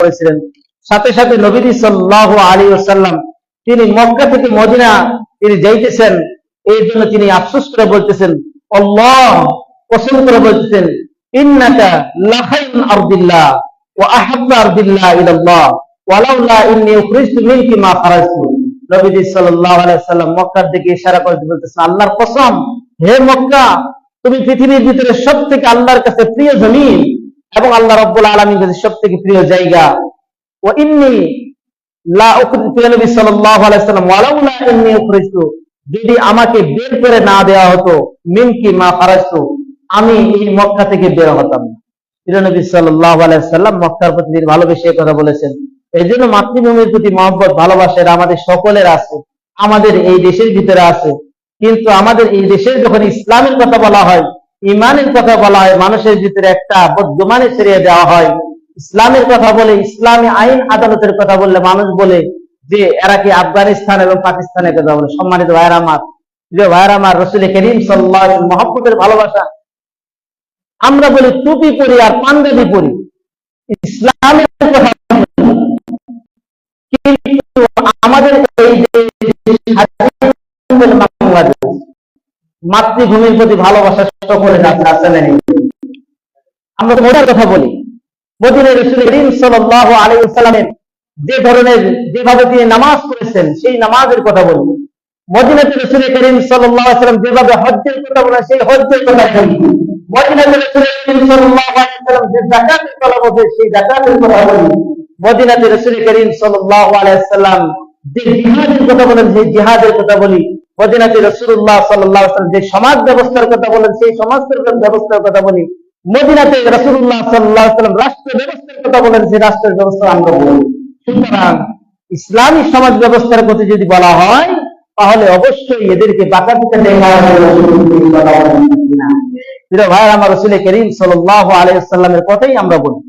করেছিলেন। সাথে সাথে নবীজি সাল্লাল্লাহু আলাইহি ওয়াসাল্লাম তিনি মক্কা থেকে মদিনা তিনি যাইতেছেন, এই জন্য তিনি আফসোস করে বলতেছেন, আল্লাহ কসম করে বলতেছেন, ইন্নাকা লাখাইরুন আরদিল্লাহ ওয়া আহাব্বু আরদিল্লাহ ইলাল্লাহ ওয়ালাউলা ইন্নী উখরিজতু মিনকি মা খারাজতু। নবীজি সাল্লাল্লাহু আলাইহি ওয়াসাল্লাম মক্কার দিকে ইশারা করে বলতেছেন, আল্লাহর কসম, হে মক্কা, তুমি পৃথিবীর ভিতরে সবথেকে আল্লাহর কাছে প্রিয় জমিন এবং আল্লাহ রাব্বুল আলামিনের কাছে সবথেকে প্রিয় জায়গা। ওয়া ইন্নী লা উখরিজতু, নবী সাল্লাল্লাহু আলাইহি ওয়াসাল্লাম, ওয়ালাউলা ইন্নী উখরিজতু, যদি আমাকে বের করে না দেওয়া হতো, মিনকি মা খারাজতু, আমি এই মক্কা থেকে বের হতাম না। নবী সাল্লাল্লাহু আলাইহি ওয়াসাল্লাম মক্কার প্রতি ভালোবেসে কথা বলেছেন। এই জন্য মাতৃভূমির প্রতি মহব্বত ভালোবাসা আমাদের সকলের আছে, আমাদের এই দেশের ভিতরে আছে। কিন্তু আমাদের এই দেশের যখন ইসলামের কথা বলা হয়, ইমানের কথা বলা হয়, মানুষের ভিতরে একটা বদগুমানে ছড়িয়ে দেওয়া হয়। ইসলামের কথা বলে, ইসলামী আইন আদালতের কথা বললে মানুষ বলে যে এরা কি আফগানিস্তান এবং পাকিস্তানের কথা বলে। সম্মানিত ভাইয়েরা আমার, প্রিয় ভাইয়েরা আমার, রাসূল করিম সাল্লাল্লাহু আলাইহি ওয়াসাল্লাম মহব্বতের ভালোবাসা আমরা বলি টুপি পরি আর পাঞ্জাবি পরি, ইসলামের কথা। কিন্তু আমাদের এই মাতৃভূমির প্রতি ভালোবাসা সকলের আছে না? আমরা মদিনার কথা বলি, মদিনার রাসূল করিম সাল্লাল্লাহু আলাইহি ওয়াসাল্লামের যে ধরনের যেভাবে তিনি নামাজ পড়েছেন সেই নামাজের কথা বলি। মদিনাতে রাসূল করিম সাল্লাল্লাহু আলাইহি ওয়াসাল্লাম যেভাবে হজ্জের কথা বলেন সেই হজ্জের কথা বলি। মদিনাতে রাসূল করিম সাল্লাল্লাহু আলাইহি ওয়াসাল্লাম যে যাকাতের কথা বলেন সেই যাকাতের কথা বলি। মদিনাতে রাসূল করিম সাল্লাল্লাহু আলাইহি ওয়াসাল্লাম যে জিহাদের কথা বলেন সেই জিহাদের কথা বলি। মদিনাতে রাসূলুল্লাহ সাল্লাল্লাহু আলাইহি ওয়াসাল্লাম যে সমাজ ব্যবস্থার কথা বলেন সেই সমাজ ব্যবস্থার কথা বলি। মদিনাতে রাসূলুল্লাহ সাল্লাল্লাহু আলাইহি ওয়াসাল্লাম রাষ্ট্র ব্যবস্থার কথা বলেন সেই রাষ্ট্রের ব্যবস্থা আমরা বলি। সুতরাং ইসলামী সমাজ ব্যবস্থার কথা যদি বলা হয় তাহলে অবশ্যই এদেরকে বাঁকা দিতে দেওয়া ভাই আমার রাসূল করিম সাল্লাল্লাহু আলাইহি ওয়াসাল্লামের কথাই আমরা বলি।